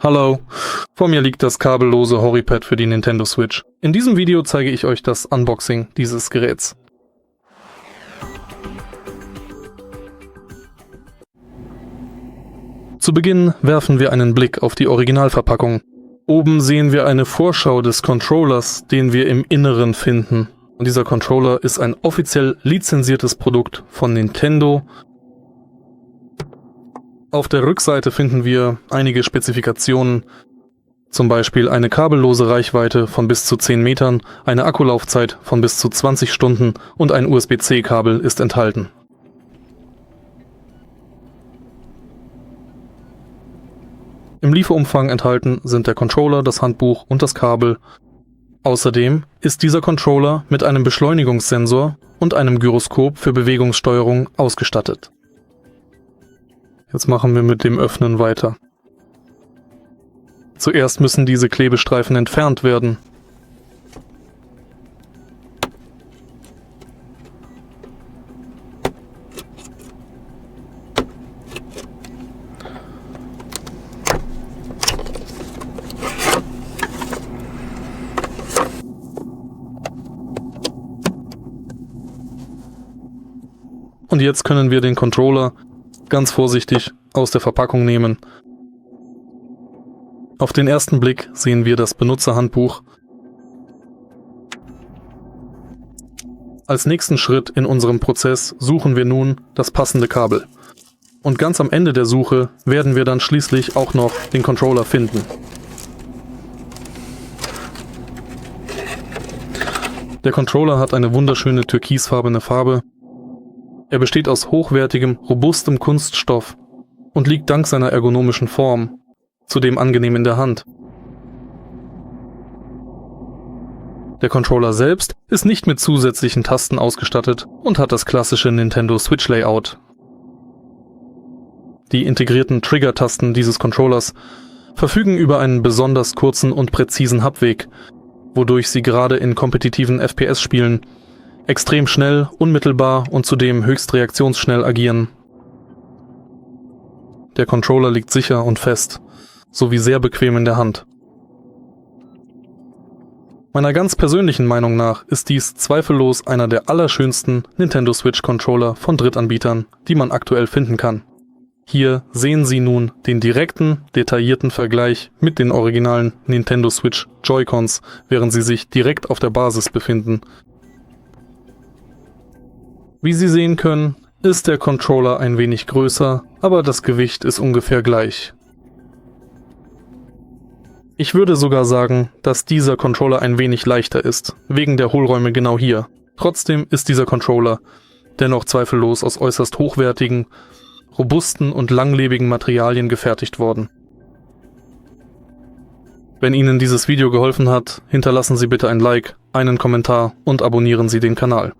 Hallo, vor mir liegt das kabellose HORIPAD für die Nintendo Switch. In diesem Video zeige ich euch das Unboxing dieses Geräts. Zu Beginn werfen wir einen Blick auf die Originalverpackung. Oben sehen wir eine Vorschau des Controllers, den wir im Inneren finden. Und dieser Controller ist ein offiziell lizenziertes Produkt von Nintendo. Auf der Rückseite finden wir einige Spezifikationen, zum Beispiel eine kabellose Reichweite von bis zu 10 Metern, eine Akkulaufzeit von bis zu 20 Stunden und ein USB C Kabel ist enthalten. Im Lieferumfang enthalten sind der Controller, das Handbuch und das Kabel. Außerdem ist dieser Controller mit einem Beschleunigungssensor und einem Gyroskop für Bewegungssteuerung ausgestattet. Jetzt machen wir mit dem Öffnen weiter. Zuerst müssen diese Klebestreifen entfernt werden. Und jetzt können wir den Controller ganz vorsichtig aus der Verpackung nehmen. Auf den ersten Blick sehen wir das Benutzerhandbuch. Als nächsten Schritt in unserem Prozess suchen wir nun das passende Kabel. Und ganz am Ende der Suche werden wir dann schließlich auch noch den Controller finden. Der Controller hat eine wunderschöne türkisfarbene Farbe. Er besteht aus hochwertigem, robustem Kunststoff und liegt dank seiner ergonomischen Form zudem angenehm in der Hand. Der Controller selbst ist nicht mit zusätzlichen Tasten ausgestattet und hat das klassische Nintendo Switch Layout. Die integrierten Trigger-Tasten dieses Controllers verfügen über einen besonders kurzen und präzisen Hapweg, wodurch sie gerade in kompetitiven FPS-Spielen extrem schnell, unmittelbar und zudem höchst reaktionsschnell agieren. Der Controller liegt sicher und fest, sowie sehr bequem in der Hand. Meiner ganz persönlichen Meinung nach ist dies zweifellos einer der allerschönsten Nintendo Switch Controller von Drittanbietern, die man aktuell finden kann. Hier sehen Sie nun den direkten, detaillierten Vergleich mit den originalen Nintendo Switch Joy-Cons, während sie sich direkt auf der Basis befinden. Wie Sie sehen können, ist der Controller ein wenig größer, aber das Gewicht ist ungefähr gleich. Ich würde sogar sagen, dass dieser Controller ein wenig leichter ist, wegen der Hohlräume genau hier. Trotzdem ist dieser Controller dennoch zweifellos aus äußerst hochwertigen, robusten und langlebigen Materialien gefertigt worden. Wenn Ihnen dieses Video geholfen hat, hinterlassen Sie bitte ein Like, einen Kommentar und abonnieren Sie den Kanal.